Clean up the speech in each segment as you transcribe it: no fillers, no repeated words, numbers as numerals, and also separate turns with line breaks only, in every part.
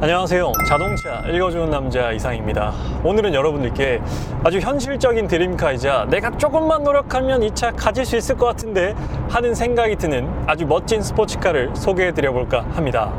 안녕하세요. 자동차 읽어주는 남자 이상입니다. 오늘은 여러분들께 아주 현실적인 드림카이자 내가 조금만 노력하면 이 차 가질 수 있을 것 같은데 하는 생각이 드는 아주 멋진 스포츠카를 소개해 드려볼까 합니다.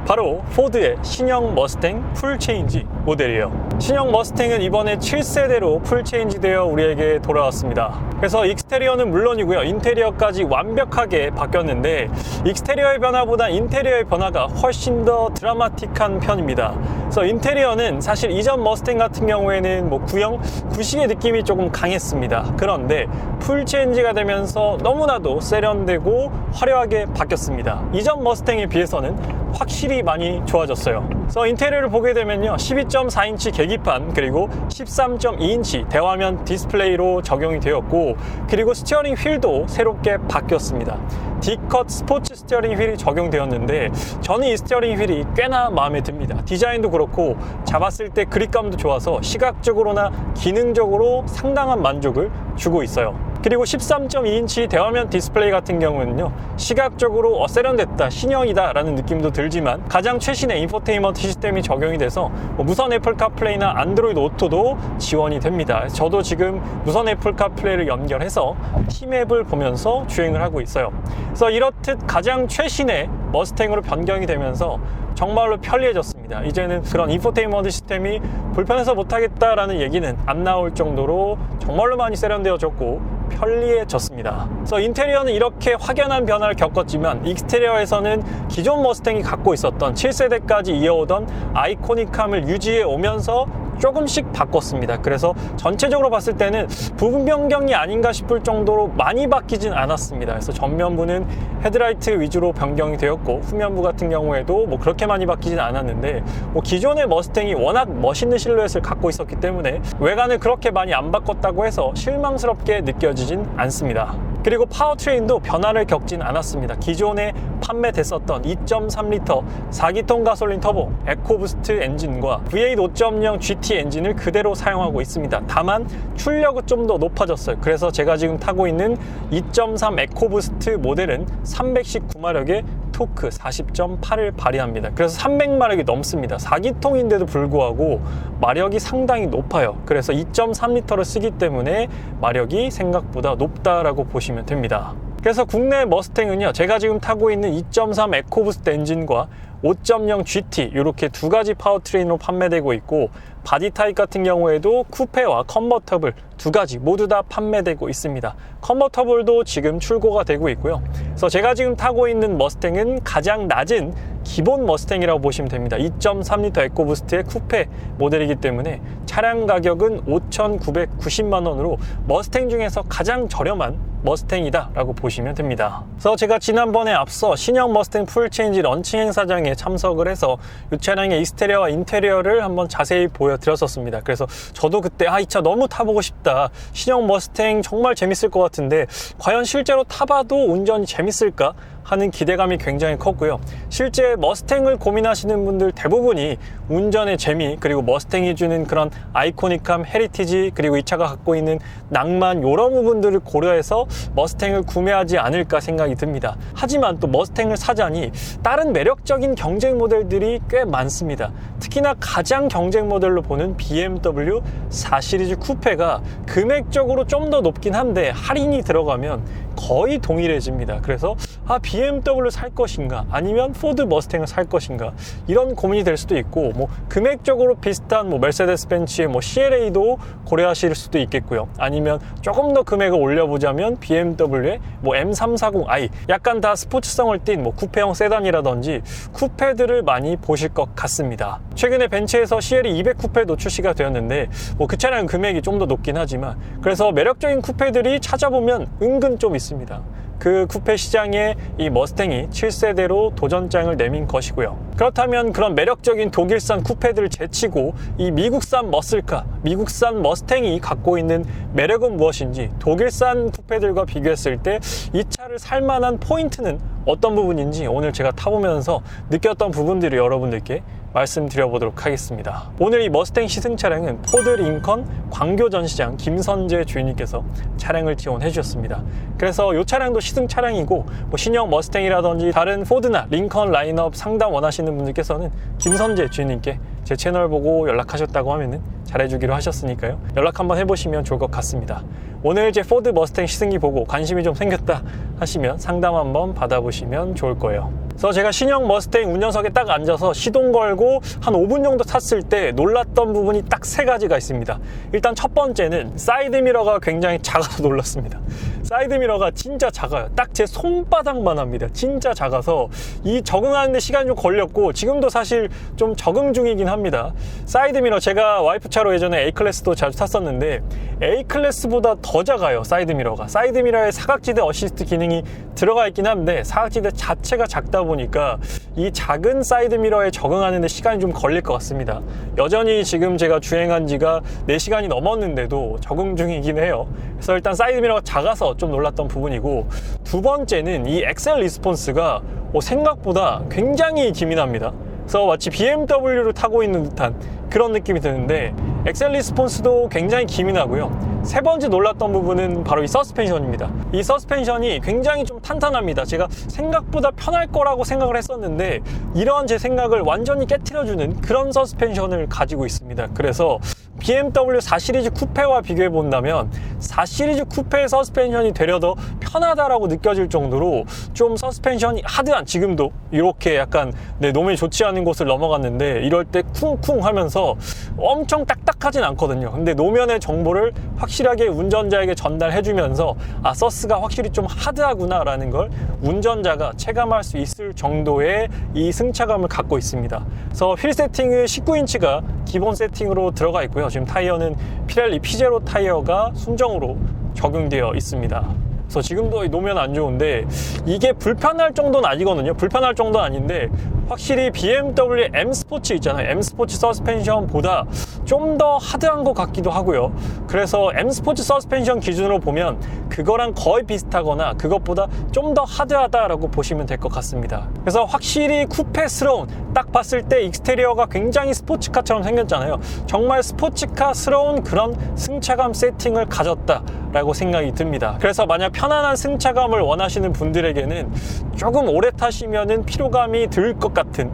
바로 포드의 신형 머스탱 풀체인지 모델이에요. 신형 머스탱은 이번에 7세대로 풀체인지 되어 우리에게 돌아왔습니다. 그래서 익스테리어는 물론이고요, 인테리어까지 완벽하게 바뀌었는데 익스테리어의 변화보다 인테리어의 변화가 훨씬 더 드라마틱한 편입니다. 그래서 인테리어는 사실 이전 머스탱 같은 경우에는 구형, 구식의 느낌이 조금 강했습니다. 그런데 풀체인지가 되면서 너무나도 세련되고 화려하게 바뀌었습니다. 이전 머스탱에 비해서는 확실히 많이 좋아졌어요. 그래서 인테리어를 보게 되면요, 12.4인치 계기판 그리고 13.2인치 대화면 디스플레이로 적용이 되었고, 그리고 스티어링 휠도 새롭게 바뀌었습니다. D컷 스포츠 스티어링 휠이 적용되었는데 저는 이 스티어링 휠이 꽤나 마음에 듭니다. 디자인도 그렇고 잡았을 때 그립감도 좋아서 시각적으로나 기능적으로 상당한 만족을 주고 있어요. 그리고 13.2인치 대화면 디스플레이 같은 경우는요, 시각적으로 세련됐다, 신형이다 라는 느낌도 들지만 가장 최신의 인포테인먼트 시스템이 적용이 돼서 무선 애플 카플레이나 안드로이드 오토도 지원이 됩니다. 저도 지금 무선 애플 카플레이를 연결해서 T맵을 보면서 주행을 하고 있어요. 그래서 이렇듯 가장 최신의 머스탱으로 변경이 되면서 정말로 편리해졌습니다. 이제는 그런 인포테인먼트 시스템이 불편해서 못하겠다라는 얘기는 안 나올 정도로 정말로 많이 세련되어졌고 편리해졌습니다. 그래서 인테리어는 이렇게 확연한 변화를 겪었지만 익스테리어에서는 기존 머스탱이 갖고 있었던 7세대까지 이어오던 아이코닉함을 유지해 오면서 조금씩 바꿨습니다. 그래서 전체적으로 봤을 때는 부분 변경이 아닌가 싶을 정도로 많이 바뀌진 않았습니다. 그래서 전면부는 헤드라이트 위주로 변경이 되었고, 후면부 같은 경우에도 그렇게 많이 바뀌진 않았는데, 기존의 머스탱이 워낙 멋있는 실루엣을 갖고 있었기 때문에 외관을 그렇게 많이 안 바꿨다고 해서 실망스럽게 느껴지진 않습니다. 그리고 파워트레인도 변화를 겪진 않았습니다. 기존에 판매됐었던 2.3L 4기통 가솔린 터보 에코부스트 엔진과 V8 5.0 GT 엔진을 그대로 사용하고 있습니다. 다만 출력은 좀 더 높아졌어요. 그래서 제가 지금 타고 있는 2.3 에코부스트 모델은 319마력의 토크 40.8을 발휘합니다. 그래서 300마력이 넘습니다. 4기통인데도 불구하고 마력이 상당히 높아요. 그래서 2.3L를 쓰기 때문에 마력이 생각보다 높다라고 보시면 됩니다. 그래서 국내 머스탱은요, 제가 지금 타고 있는 2.3 에코부스트 엔진과 5.0 GT 이렇게 두 가지 파워트레인으로 판매되고 있고, 바디 타입 같은 경우에도 쿠페와 컨버터블 두 가지 모두 다 판매되고 있습니다. 컨버터블도 지금 출고가 되고 있고요. 그래서 제가 지금 타고 있는 머스탱은 가장 낮은 기본 머스탱이라고 보시면 됩니다. 2.3L 에코부스트의 쿠페 모델이기 때문에 차량 가격은 5,990만 원으로 머스탱 중에서 가장 저렴한 머스탱이다 라고 보시면 됩니다. 그래서 제가 지난번에 앞서 신형 머스탱 풀체인지 런칭 행사장에 참석을 해서 이 차량의 익스테리어와 인테리어를 한번 자세히 보여드렸었습니다. 그래서 저도 그때 이 차 너무 타보고 싶다, 신형 머스탱 정말 재밌을 것 같은데 과연 실제로 타봐도 운전이 재밌을까 하는 기대감이 굉장히 컸고요. 실제 머스탱을 고민하시는 분들 대부분이 운전의 재미, 그리고 머스탱이 주는 그런 아이코닉함, 헤리티지, 그리고 이 차가 갖고 있는 낭만, 이런 부분들을 고려해서 머스탱을 구매하지 않을까 생각이 듭니다. 하지만 또 머스탱을 사자니 다른 매력적인 경쟁 모델들이 꽤 많습니다. 특히나 가장 경쟁 모델로 보는 BMW 4 시리즈 쿠페가 금액적으로 좀 더 높긴 한데 할인이 들어가면 거의 동일해집니다. 그래서 BMW 살 것인가 아니면 포드 머스탱을 살 것인가, 이런 고민이 될 수도 있고, 금액적으로 비슷한 메르세데스 벤츠의 CLA도 고려하실 수도 있겠고요. 아니면 조금 더 금액을 올려보자면 BMW의 M340i, 약간 다 스포츠성을 띤 쿠페형 세단이라든지 쿠페들을 많이 보실 것 같습니다. 최근에 벤츠에서 CLE 200 쿠페도 출시가 되었는데 그 차량은 금액이 좀 더 높긴 하지만, 그래서 매력적인 쿠페들이 찾아보면 은근 좀 있습니다. 그 쿠페 시장에 이 머스탱이 7세대로 도전장을 내민 것이고요. 그렇다면 그런 매력적인 독일산 쿠페들을 제치고 이 미국산 머슬카, 미국산 머스탱이 갖고 있는 매력은 무엇인지, 독일산 쿠페들과 비교했을 때 이 차를 살만한 포인트는 어떤 부분인지 오늘 제가 타보면서 느꼈던 부분들을 여러분들께 말씀드려보도록 하겠습니다. 오늘 이 머스탱 시승 차량은 포드 링컨 광교 전시장 김선재 주인님께서 차량을 지원해 주셨습니다. 그래서 이 차량도 시승 차량이고 뭐 신형 머스탱이라든지 다른 포드나 링컨 라인업 상담 원하시는 분들께서는 김선재 주인님께 제 채널 보고 연락하셨다고 하면은 잘해주기로 하셨으니까요. 연락 한번 해보시면 좋을 것 같습니다. 오늘 제 포드 머스탱 시승기 보고 관심이 좀 생겼다 하시면 상담 한번 받아보시면 좋을 거예요. 그래서 제가 신형 머스탱 운전석에 딱 앉아서 시동 걸고 한 5분 정도 탔을 때 놀랐던 부분이 딱 3가지가 있습니다. 일단 첫 번째는 사이드미러가 굉장히 작아서 놀랐습니다. 사이드미러가 진짜 작아요. 딱 제 손바닥만 합니다. 진짜 작아서 이 적응하는데 시간이 좀 걸렸고 지금도 사실 좀 적응 중이긴 합니다. 사이드미러 제가 와이프 차로 예전에 A클래스도 자주 탔었는데 A클래스보다 더 작아요. 사이드미러가. 사이드미러에 사각지대 어시스트 기능이 들어가 있긴 한데 사각지대 자체가 작다 보니까 이 작은 사이드미러에 적응하는 데 시간이 좀 걸릴 것 같습니다. 여전히 지금 제가 주행한 지가 4시간이 넘었는데도 적응 중이긴 해요. 그래서 일단 사이드미러가 작아서 좀 놀랐던 부분이고, 두 번째는 이 엑셀 리스폰스가 생각보다 굉장히 기민합니다. 그래서 마치 BMW를 타고 있는 듯한 그런 느낌이 드는데 엑셀 리스폰스도 굉장히 기민하고요. 세 번째 놀랐던 부분은 바로 이 서스펜션입니다. 이 서스펜션이 굉장히 좀 탄탄합니다. 제가 생각보다 편할 거라고 생각을 했었는데 이러한 제 생각을 완전히 깨트려주는 그런 서스펜션을 가지고 있습니다. 그래서 BMW 4 시리즈 쿠페와 비교해 본다면 4 시리즈 쿠페의 서스펜션이 되려 더 편하다라고 느껴질 정도로 좀 서스펜션이 하드한, 지금도 이렇게 약간 노면이 좋지 않은 곳을 넘어갔는데 이럴 때 쿵쿵 하면서 엄청 딱딱하진 않거든요. 근데 노면의 정보를 확실하게 운전자에게 전달해 주면서 서스가 확실히 좀 하드하구나 라는 걸 운전자가 체감할 수 있을 정도의 이 승차감을 갖고 있습니다. 그래서 휠 세팅은 19인치가 기본 세팅으로 들어가 있고요. 지금 타이어는 피렐리 P0 타이어가 순정으로 적용되어 있습니다. 그래서 지금도 노면 안 좋은데 이게 불편할 정도는 아니거든요. 불편할 정도는 아닌데 확실히 BMW M 스포츠 있잖아요. M 스포츠 서스펜션보다 좀 더 하드한 것 같기도 하고요. 그래서 M 스포츠 서스펜션 기준으로 보면 그거랑 거의 비슷하거나 그것보다 좀 더 하드하다라고 보시면 될 것 같습니다. 그래서 확실히 쿠페스러운, 딱 봤을 때 익스테리어가 굉장히 스포츠카처럼 생겼잖아요. 정말 스포츠카스러운 그런 승차감 세팅을 가졌다라고 생각이 듭니다. 그래서 만약 편안한 승차감을 원하시는 분들에게는 조금 오래 타시면은 피로감이 들 것 같은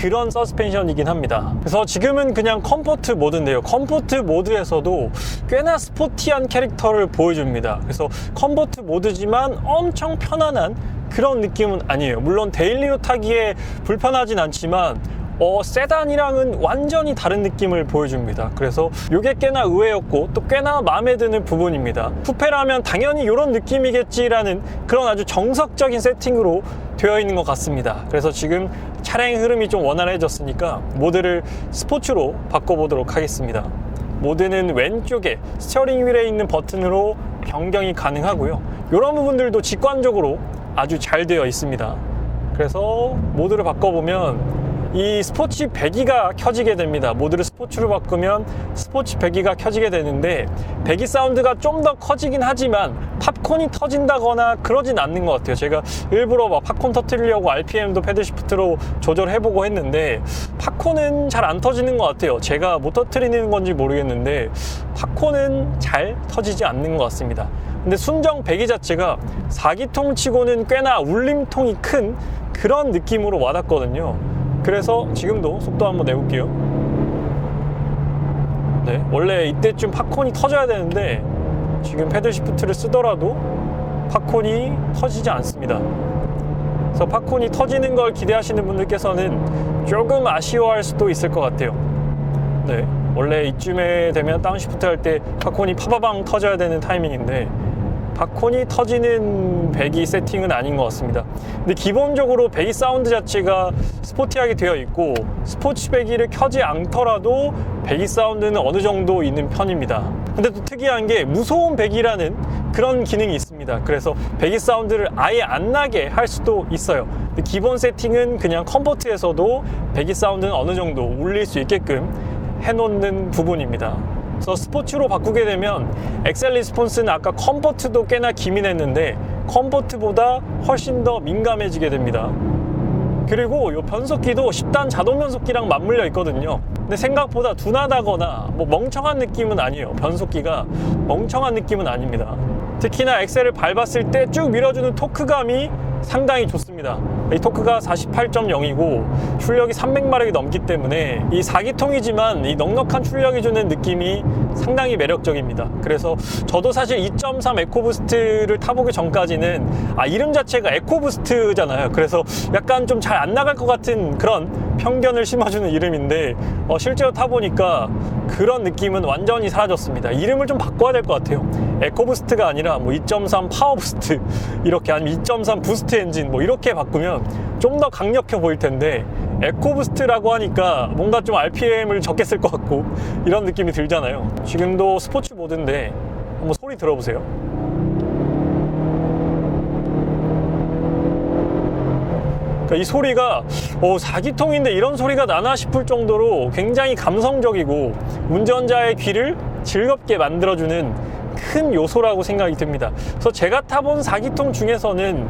그런 서스펜션이긴 합니다. 그래서 지금은 그냥 컴포트 모드인데요. 컴포트 모드에서도 꽤나 스포티한 캐릭터를 보여줍니다. 그래서 컴포트 모드지만 엄청 편안한 그런 느낌은 아니에요. 물론 데일리로 타기에 불편하진 않지만 세단이랑은 완전히 다른 느낌을 보여줍니다. 그래서 이게 꽤나 의외였고 또 꽤나 마음에 드는 부분입니다. 쿠페라면 당연히 이런 느낌이겠지라는 그런 아주 정석적인 세팅으로 되어 있는 것 같습니다. 그래서 지금 차량의 흐름이 좀 원활해졌으니까 모드를 스포츠로 바꿔보도록 하겠습니다. 모드는 왼쪽에 스티어링 휠에 있는 버튼으로 변경이 가능하고요. 이런 부분들도 직관적으로 아주 잘 되어 있습니다. 그래서 모드를 바꿔보면 이 스포츠 배기가 켜지게 됩니다. 모드를 스포츠로 바꾸면 스포츠 배기가 켜지게 되는데 배기 사운드가 좀 더 커지긴 하지만 팝콘이 터진다거나 그러진 않는 것 같아요. 제가 일부러 팝콘 터뜨리려고 RPM도 패드 시프트로 조절해보고 했는데 팝콘은 잘 안 터지는 것 같아요. 제가 못 터뜨리는 건지 모르겠는데 팝콘은 잘 터지지 않는 것 같습니다. 근데 순정 배기 자체가 4기통 치고는 꽤나 울림통이 큰 그런 느낌으로 와닿거든요. 그래서 지금도 속도 한번 내볼게요. 원래 이때쯤 팝콘이 터져야 되는데 지금 패들 시프트를 쓰더라도 팝콘이 터지지 않습니다. 그래서 팝콘이 터지는 걸 기대하시는 분들께서는 조금 아쉬워할 수도 있을 것 같아요. 원래 이쯤에 되면 다운시프트 할 때 팝콘이 파바방 터져야 되는 타이밍인데 팝콘이 터지는 배기 세팅은 아닌 것 같습니다. 근데 기본적으로 배기 사운드 자체가 스포티하게 되어 있고 스포츠 배기를 켜지 않더라도 배기 사운드는 어느 정도 있는 편입니다. 근데 또 특이한 게 무소음 배기라는 그런 기능이 있습니다. 그래서 배기 사운드를 아예 안 나게 할 수도 있어요. 근데 기본 세팅은 그냥 컴포트에서도 배기 사운드는 어느 정도 울릴 수 있게끔 해놓는 부분입니다. 그래서 스포츠로 바꾸게 되면 엑셀 리스폰스는 아까 컴포트도 꽤나 기민했는데 컴포트보다 훨씬 더 민감해지게 됩니다. 그리고 이 변속기도 10단 자동 변속기랑 맞물려 있거든요. 근데 생각보다 둔하다거나 뭐 멍청한 느낌은 아니에요. 변속기가 멍청한 느낌은 아닙니다. 특히나 엑셀을 밟았을 때 쭉 밀어주는 토크감이 상당히 좋습니다. 이 토크가 48.0이고 출력이 300마력이 넘기 때문에 이 4기통이지만 이 넉넉한 출력이 주는 느낌이 상당히 매력적입니다. 그래서 저도 사실 2.3 에코부스트를 타보기 전까지는 이름 자체가 에코부스트잖아요. 그래서 약간 좀 잘 안 나갈 것 같은 그런 편견을 심어주는 이름인데 실제로 타보니까 그런 느낌은 완전히 사라졌습니다. 이름을 좀 바꿔야 될 것 같아요. 에코부스트가 아니라 뭐 2.3 파워부스트 이렇게, 아니면 2.3 부스트 엔진 뭐 이렇게 바꾸면 좀 더 강력해 보일 텐데 에코부스트라고 하니까 뭔가 좀 RPM을 적게 쓸 것 같고 이런 느낌이 들잖아요. 지금도 스포츠 모드인데 한번 소리 들어보세요. 그러니까 이 소리가 4기통인데 이런 소리가 나나 싶을 정도로 굉장히 감성적이고 운전자의 귀를 즐겁게 만들어주는 큰 요소라고 생각이 듭니다. 그래서 제가 타본 4기통 중에서는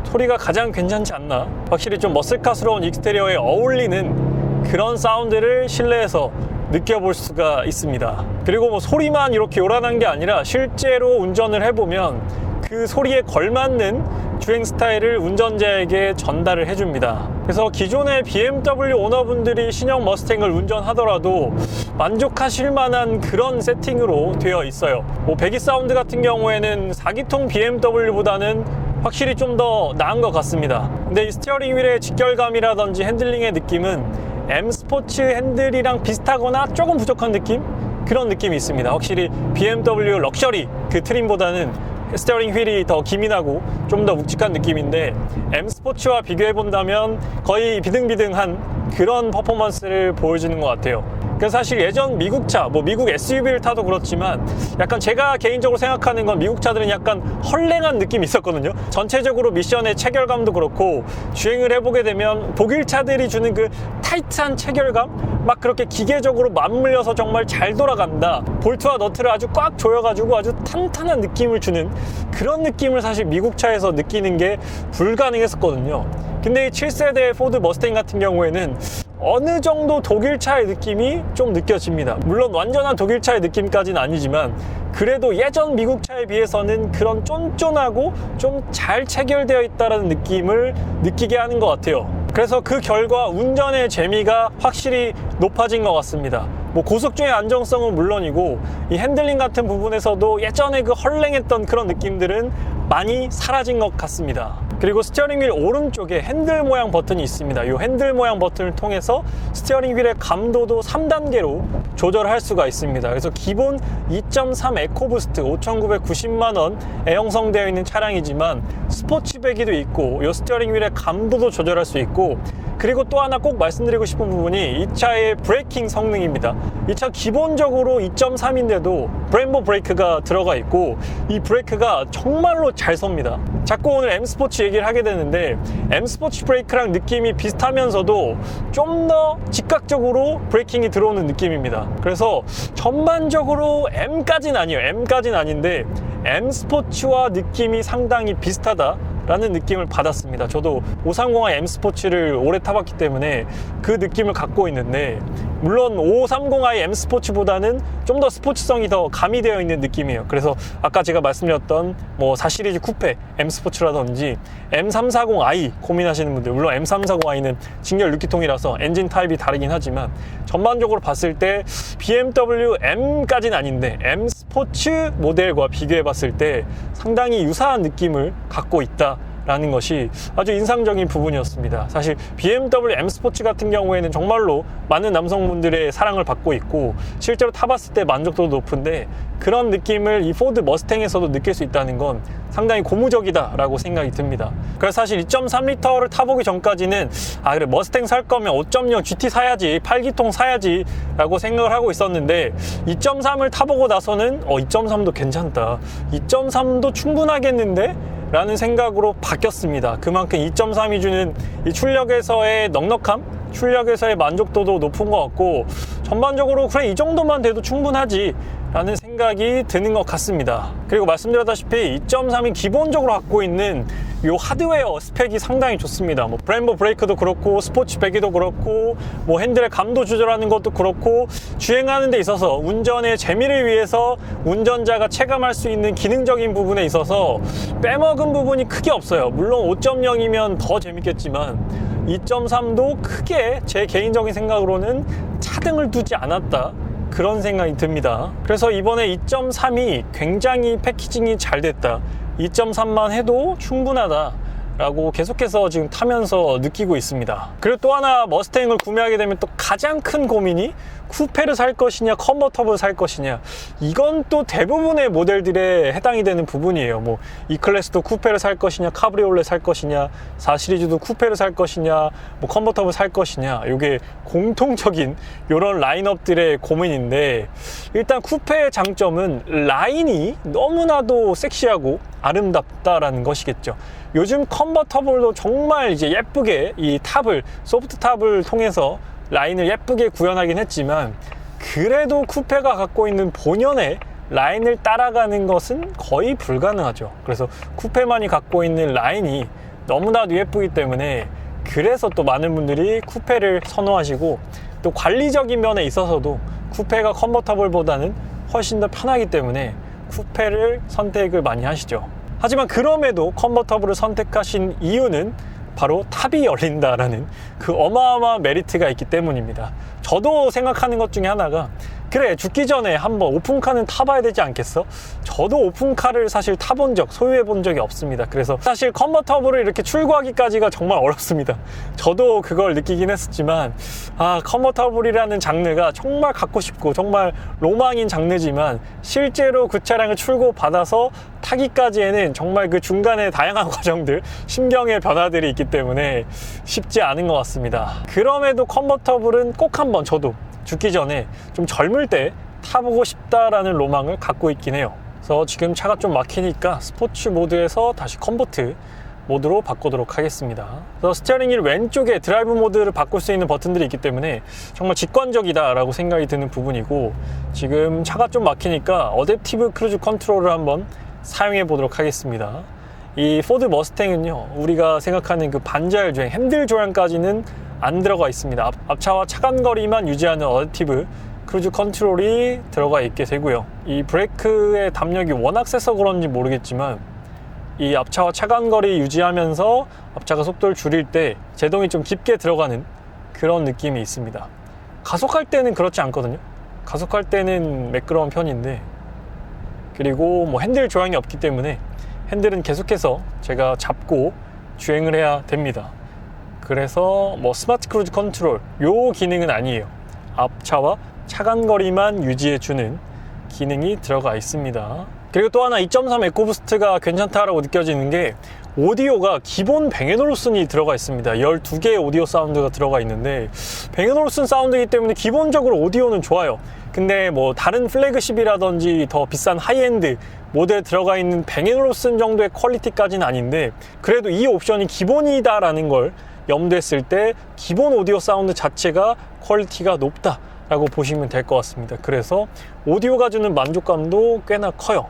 소리가 가장 괜찮지 않나. 확실히 좀 머슬카스러운 익스테리어에 어울리는 그런 사운드를 실내에서 느껴볼 수가 있습니다. 그리고 뭐 소리만 이렇게 요란한 게 아니라 실제로 운전을 해보면 그 소리에 걸맞는 주행 스타일을 운전자에게 전달을 해줍니다. 그래서 기존의 BMW 오너분들이 신형 머스탱을 운전하더라도 만족하실 만한 그런 세팅으로 되어 있어요. 뭐 배기 사운드 같은 경우에는 4기통 BMW보다는 확실히 좀 더 나은 것 같습니다. 근데 이 스티어링 휠의 직결감이라든지 핸들링의 느낌은 M 스포츠 핸들이랑 비슷하거나 조금 부족한 느낌? 그런 느낌이 있습니다. 확실히 BMW 럭셔리 그 트림보다는 스티어링 휠이 더 기민하고 좀 더 묵직한 느낌인데 M 스포츠와 비교해 본다면 거의 비등비등한 그런 퍼포먼스를 보여주는 것 같아요. 그래서 사실 예전 미국 차, 뭐 미국 SUV를 타도 그렇지만 약간 제가 개인적으로 생각하는 건 미국 차들은 약간 헐랭한 느낌이 있었거든요. 전체적으로 미션의 체결감도 그렇고 주행을 해보게 되면 독일 차들이 주는 그 타이트한 체결감, 막 그렇게 기계적으로 맞물려서 정말 잘 돌아간다, 볼트와 너트를 아주 꽉 조여가지고 아주 탄탄한 느낌을 주는 그런 느낌을 사실 미국 차에서 느끼는 게 불가능했었거든요. 근데 이 7세대 포드 머스탱 같은 경우에는 어느 정도 독일차의 느낌이 좀 느껴집니다. 물론 완전한 독일차의 느낌까지는 아니지만 그래도 예전 미국차에 비해서는 그런 쫀쫀하고 좀 잘 체결되어 있다는 느낌을 느끼게 하는 것 같아요. 그래서 그 결과 운전의 재미가 확실히 높아진 것 같습니다. 뭐 고속주행 안정성은 물론이고 이 핸들링 같은 부분에서도 예전에 그 헐랭했던 그런 느낌들은 많이 사라진 것 같습니다. 그리고 스티어링 휠 오른쪽에 핸들 모양 버튼이 있습니다. 이 핸들 모양 버튼을 통해서 스티어링 휠의 감도도 3단계로 조절할 수가 있습니다. 그래서 기본 2.3 에코부스트 5,990만원에 형성되어 있는 차량이지만 스포츠 배기도 있고 이 스티어링 휠의 감도도 조절할 수 있고, 그리고 또 하나 꼭 말씀드리고 싶은 부분이 이 차의 브레이킹 성능입니다. 이 차 기본적으로 2.3인데도 브레인보 브레이크가 들어가 있고 이 브레이크가 정말로 잘 섭니다. 자꾸 오늘 M 스포츠 얘기를 하게 되는데 M 스포츠 브레이크랑 느낌이 비슷하면서도 좀 더 즉각적으로 브레이킹이 들어오는 느낌입니다. 그래서 전반적으로 M까지는 아니에요. M까지는 아닌데 M 스포츠와 느낌이 상당히 비슷하다 라는 느낌을 받았습니다. 저도 530i M 스포츠를 오래 타봤기 때문에 그 느낌을 갖고 있는데, 물론 530i M 스포츠보다는 좀 더 스포츠성이 더 가미되어 있는 느낌이에요. 그래서 아까 제가 말씀드렸던 뭐 4시리즈 쿠페 M 스포츠라든지 M340i 고민하시는 분들, 물론 M340i는 직렬 6기통이라서 엔진 타입이 다르긴 하지만 전반적으로 봤을 때 BMW M까지는 아닌데 M 스포츠 모델과 비교해 봤을 때 상당히 유사한 느낌을 갖고 있다 라는 것이 아주 인상적인 부분이었습니다. 사실 BMW M 스포츠 같은 경우에는 정말로 많은 남성분들의 사랑을 받고 있고 실제로 타봤을 때 만족도도 높은데, 그런 느낌을 이 포드 머스탱에서도 느낄 수 있다는 건 상당히 고무적이다 라고 생각이 듭니다. 그래서 사실 2.3L를 타보기 전까지는 그래 머스탱 살 거면 5.0 GT 사야지, 8기통 사야지 라고 생각을 하고 있었는데 2.3을 타보고 나서는 2.3도 괜찮다, 2.3도 충분하겠는데? 라는 생각으로 바뀌었습니다. 그만큼 2.3이 주는 이 출력에서의 넉넉함, 출력에서의 만족도도 높은 것 같고 전반적으로 그래 이 정도만 돼도 충분하지 라는 생각 생각이 드는 것 같습니다. 그리고 말씀드렸다시피 2.3이 기본적으로 갖고 있는 이 하드웨어 스펙이 상당히 좋습니다. 뭐 브레임보 브레이크도 그렇고 스포츠 배기도 그렇고 뭐 핸들의 감도 조절하는 것도 그렇고 주행하는 데 있어서 운전의 재미를 위해서 운전자가 체감할 수 있는 기능적인 부분에 있어서 빼먹은 부분이 크게 없어요. 물론 5.0이면 더 재밌겠지만 2.3도 크게 제 개인적인 생각으로는 차등을 두지 않았다, 그런 생각이 듭니다. 그래서 이번에 2.3이 굉장히 패키징이 잘 됐다, 2.3만 해도 충분하다 라고 계속해서 지금 타면서 느끼고 있습니다. 그리고 또 하나, 머스탱을 구매하게 되면 또 가장 큰 고민이 쿠페를 살 것이냐 컨버터블을 살 것이냐. 이건 또 대부분의 모델들에 해당이 되는 부분이에요. 뭐 E클래스도 쿠페를 살 것이냐, 카브리올레 살 것이냐, 4 시리즈도 쿠페를 살 것이냐, 뭐 컨버터블 살 것이냐, 이게 공통적인 이런 라인업들의 고민인데, 일단 쿠페의 장점은 라인이 너무나도 섹시하고 아름답다라는 것이겠죠. 요즘 컨버터블도 정말 이제 예쁘게 이 탑을, 소프트 탑을 통해서 라인을 예쁘게 구현하긴 했지만, 그래도 쿠페가 갖고 있는 본연의 라인을 따라가는 것은 거의 불가능하죠. 그래서 쿠페만이 갖고 있는 라인이 너무나도 예쁘기 때문에, 그래서 또 많은 분들이 쿠페를 선호하시고, 또 관리적인 면에 있어서도 쿠페가 컨버터블보다는 훨씬 더 편하기 때문에 쿠페를 선택을 많이 하시죠. 하지만 그럼에도 컨버터블을 선택하신 이유는 바로 탑이 열린다라는 그 어마어마한 메리트가 있기 때문입니다. 저도 생각하는 것 중에 하나가, 그래 죽기 전에 한번 오픈카는 타봐야 되지 않겠어? 저도 오픈카를 사실 타본 적, 소유해 본 적이 없습니다. 그래서 사실 컨버터블을 이렇게 출고하기까지가 정말 어렵습니다. 저도 그걸 느끼긴 했었지만, 컨버터블이라는 장르가 정말 갖고 싶고 정말 로망인 장르지만, 실제로 그 차량을 출고받아서 타기까지에는 정말 그 중간에 다양한 과정들, 심경의 변화들이 있기 때문에 쉽지 않은 것 같습니다. 그럼에도 컨버터블은 꼭 한번 저도 죽기 전에 좀 젊을 때 타보고 싶다라는 로망을 갖고 있긴 해요. 그래서 지금 차가 좀 막히니까 스포츠 모드에서 다시 컨버트 모드로 바꾸도록 하겠습니다. 그래서 스티어링 휠 왼쪽에 드라이브 모드를 바꿀 수 있는 버튼들이 있기 때문에 정말 직관적이다 라고 생각이 드는 부분이고, 지금 차가 좀 막히니까 어댑티브 크루즈 컨트롤을 한번 사용해 보도록 하겠습니다. 이 포드 머스탱은요, 우리가 생각하는 그 반자율 주행, 핸들 조향까지는 안 들어가 있습니다. 앞차와 차간거리만 유지하는 어댑티브 크루즈 컨트롤이 들어가 있게 되고요. 이 브레이크의 담력이 워낙 세서 그런지 모르겠지만, 이 앞차와 차간거리 유지하면서 앞차가 속도를 줄일 때 제동이 좀 깊게 들어가는 그런 느낌이 있습니다. 가속할 때는 그렇지 않거든요. 가속할 때는 매끄러운 편인데, 그리고 뭐 핸들 조향이 없기 때문에 핸들은 계속해서 제가 잡고 주행을 해야 됩니다. 그래서 뭐 스마트 크루즈 컨트롤 요 기능은 아니에요. 앞차와 차간거리만 유지해주는 기능이 들어가 있습니다. 그리고 또 하나 2.3 에코부스트가 괜찮다라고 느껴지는 게, 오디오가 기본 뱅앤올루슨이 들어가 있습니다. 12개의 오디오 사운드가 들어가 있는데, 뱅앤올루슨 사운드이기 때문에 기본적으로 오디오는 좋아요. 근데 뭐 다른 플래그십이라든지 더 비싼 하이엔드 모델에 들어가 있는 뱅앤올루슨 정도의 퀄리티까지는 아닌데, 그래도 이 옵션이 기본이다라는 걸 염두했을 때 기본 오디오 사운드 자체가 퀄리티가 높다 라고 보시면 될 것 같습니다. 그래서 오디오가 주는 만족감도 꽤나 커요.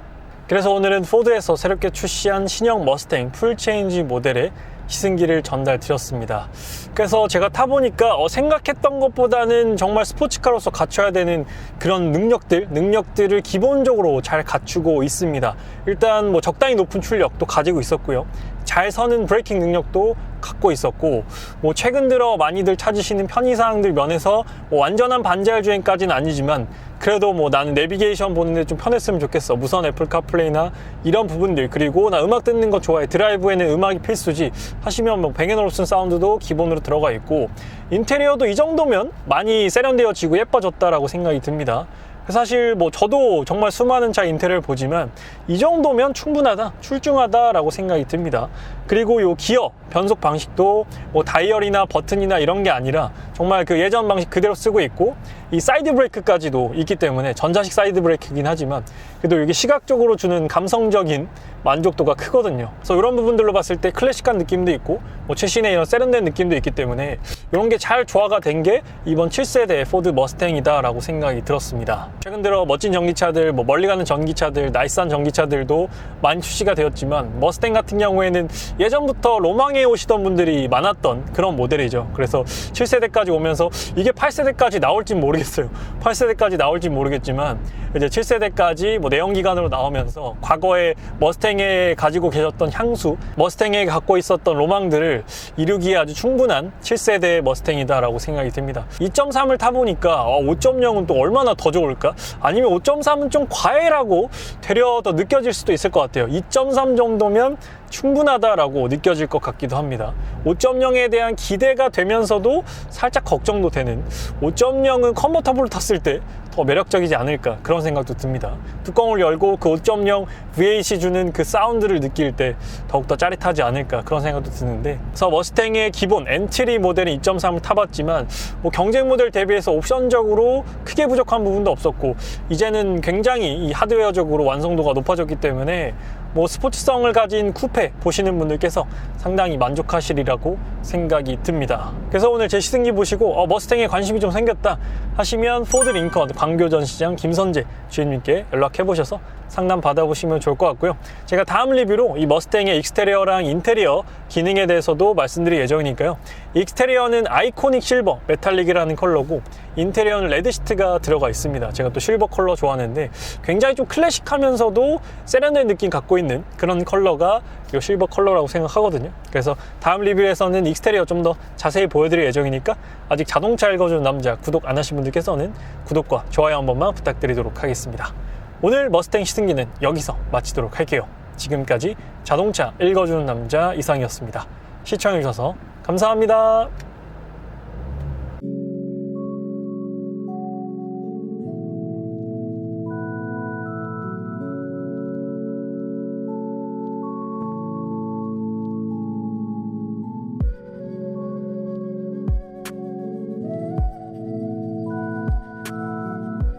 그래서 오늘은 포드에서 새롭게 출시한 신형 머스탱 풀체인지 모델의 시승기를 전달 드렸습니다. 그래서 제가 타보니까 생각했던 것보다는 정말 스포츠카로서 갖춰야 되는 그런 능력들을 기본적으로 잘 갖추고 있습니다. 일단 뭐 적당히 높은 출력도 가지고 있었고요. 잘 서는 브레이킹 능력도 갖고 있었고, 뭐 최근 들어 많이들 찾으시는 편의사항들 면에서 뭐 완전한 반자율 주행까지는 아니지만, 그래도 뭐 나는 내비게이션 보는데 좀 편했으면 좋겠어, 무선 애플 카플레이나 이런 부분들, 그리고 나 음악 듣는 거 좋아해, 드라이브에는 음악이 필수지 하시면 뭐 뱅앤올루슨 사운드도 기본으로 들어가 있고, 인테리어도 이 정도면 많이 세련되어지고 예뻐졌다라고 생각이 듭니다. 사실 뭐 저도 정말 수많은 차 인테리어를 보지만 이 정도면 충분하다, 출중하다라고 생각이 듭니다. 그리고 요 기어 변속 방식도 뭐 다이얼이나 버튼이나 이런 게 아니라 정말 그 예전 방식 그대로 쓰고 있고, 이 사이드 브레이크까지도 있기 때문에 전자식 사이드 브레이크이긴 하지만 그래도 이게 시각적으로 주는 감성적인 만족도가 크거든요. 그래서 이런 부분들로 봤을 때 클래식한 느낌도 있고 뭐 최신의 이런 세련된 느낌도 있기 때문에 이런 게 잘 조화가 된 게 이번 7세대 포드 머스탱이다 라고 생각이 들었습니다. 최근 들어 멋진 전기차들, 뭐 멀리 가는 전기차들, 나이스한 전기차들도 많이 출시가 되었지만 머스탱 같은 경우에는 예전부터 로망해 오시던 분들이 많았던 그런 모델이죠. 그래서 7세대까지 오면서 이게 8세대까지 나올진 모르겠어요. 8세대까지 나올진 모르겠지만 이제 7세대까지 뭐 내연기관으로 나오면서 과거에 머스탱에 가지고 계셨던 향수, 머스탱에 갖고 있었던 로망들을 이루기에 아주 충분한 7세대 머스탱이다 라고 생각이 듭니다. 2.3을 타보니까 5.0은 또 얼마나 더 좋을까? 아니면 5.3은 좀 과해라고 되려 더 느껴질 수도 있을 것 같아요. 2.3 정도면 충분하다라고 느껴질 것 같기도 합니다. 5.0에 대한 기대가 되면서도 살짝 걱정도 되는, 5.0은 컨버터블로 탔을 때 더 매력적이지 않을까 그런 생각도 듭니다. 뚜껑을 열고 그 5.0 V8이 주는 그 사운드를 느낄 때 더욱더 짜릿하지 않을까 그런 생각도 드는데, 그래서 머스탱의 기본 엔트리 모델인 2.3을 타봤지만 뭐 경쟁 모델 대비해서 옵션적으로 크게 부족한 부분도 없었고 이제는 굉장히 이 하드웨어적으로 완성도가 높아졌기 때문에 뭐 스포츠성을 가진 쿠페 보시는 분들께서 상당히 만족하시리라고 생각이 듭니다. 그래서 오늘 제 시승기 보시고 머스탱에 관심이 좀 생겼다 하시면 포드 링컨 광교전시장 김선재 주인님께 연락해 보셔서 상담 받아보시면 좋을 것 같고요. 제가 다음 리뷰로 이 머스탱의 익스테리어랑 인테리어 기능에 대해서도 말씀드릴 예정이니까요. 익스테리어는 아이코닉 실버 메탈릭이라는 컬러고 인테리어는 레드 시트가 들어가 있습니다. 제가 또 실버 컬러 좋아하는데 굉장히 좀 클래식하면서도 세련된 느낌 갖고 있는 그런 컬러가 이 실버 컬러라고 생각하거든요. 그래서 다음 리뷰에서는 익스테리어 좀 더 자세히 보여드릴 예정이니까 아직 자동차 읽어주는 남자 구독 안 하신 분들께서는 구독과 좋아요 한 번만 부탁드리도록 하겠습니다. 오늘 머스탱 시승기는 여기서 마치도록 할게요. 지금까지 자동차 읽어주는 남자 이상이었습니다. 시청해주셔서 감사합니다.